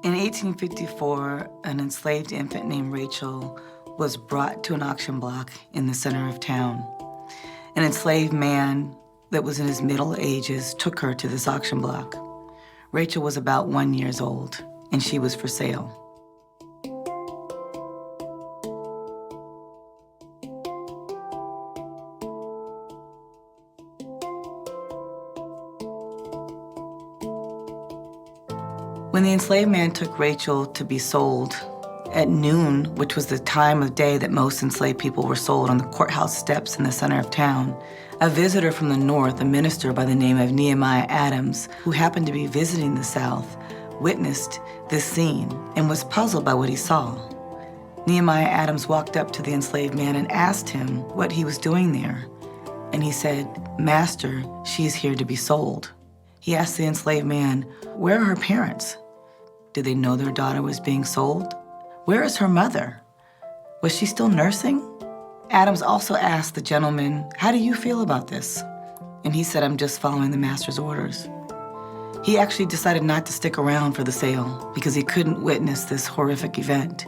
In 1854, an enslaved infant named Rachel was brought to an auction block in the center of town. An enslaved man that was in his middle ages took her to this auction block. Rachel was about 1 year old, and she was for sale. When the enslaved man took Rachel to be sold at noon, which was the time of day that most enslaved people were sold on the courthouse steps in the center of town, a visitor from the north, a minister by the name of Nehemiah Adams, who happened to be visiting the South, witnessed this scene and was puzzled by what he saw. Nehemiah Adams walked up to the enslaved man and asked him what he was doing there. And he said, "Master, she is here to be sold." He asked the enslaved man, "Where are her parents? Did they know their daughter was being sold? Where is her mother? Was she still nursing?" Adams also asked the gentleman, "How do you feel about this?" And he said, "I'm just following the master's orders." He actually decided not to stick around for the sale because he couldn't witness this horrific event,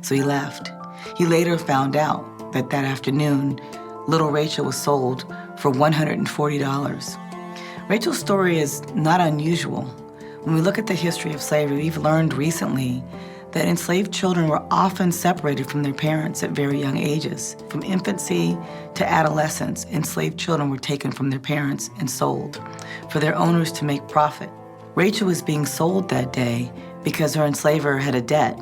so he left. He later found out that afternoon, little Rachel was sold for $140. Rachel's story is not unusual. When we look at the history of slavery, we've learned recently that enslaved children were often separated from their parents at very young ages. From infancy to adolescence, enslaved children were taken from their parents and sold for their owners to make profit. Rachel was being sold that day because her enslaver had a debt,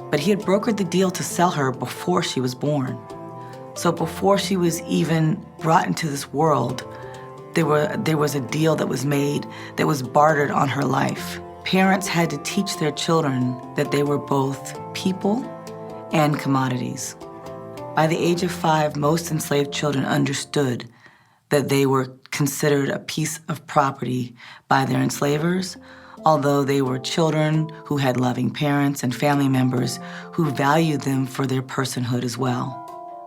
but he had brokered the deal to sell her before she was born. So before she was even brought into this world, there was a deal that was made that was bartered on her life. Parents had to teach their children that they were both people and commodities. By the age of 5, most enslaved children understood that they were considered a piece of property by their enslavers, although they were children who had loving parents and family members who valued them for their personhood as well.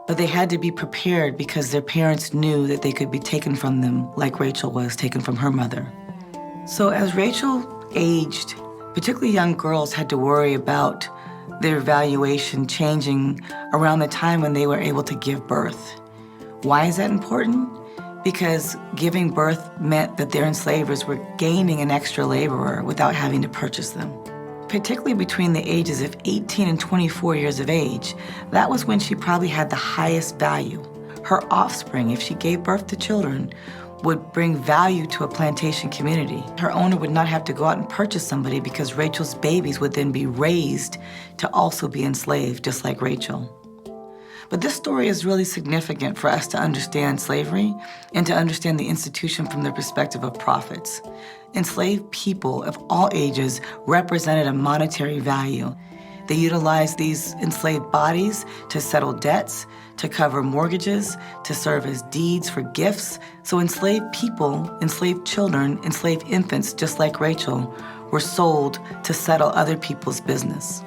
But they had to be prepared because their parents knew that they could be taken from them like Rachel was taken from her mother. So as Rachel aged, particularly young girls had to worry about their valuation changing around the time when they were able to give birth. Why is that important? Because giving birth meant that their enslavers were gaining an extra laborer without having to purchase them. Particularly between the ages of 18 and 24 years of age, that was when she probably had the highest value. Her offspring, if she gave birth to children, would bring value to a plantation community. Her owner would not have to go out and purchase somebody because Rachel's babies would then be raised to also be enslaved, just like Rachel. But this story is really significant for us to understand slavery and to understand the institution from the perspective of profits. Enslaved people of all ages represented a monetary value. They utilized these enslaved bodies to settle debts, to cover mortgages, to serve as deeds for gifts. So enslaved people, enslaved children, enslaved infants, just like Rachel, were sold to settle other people's business.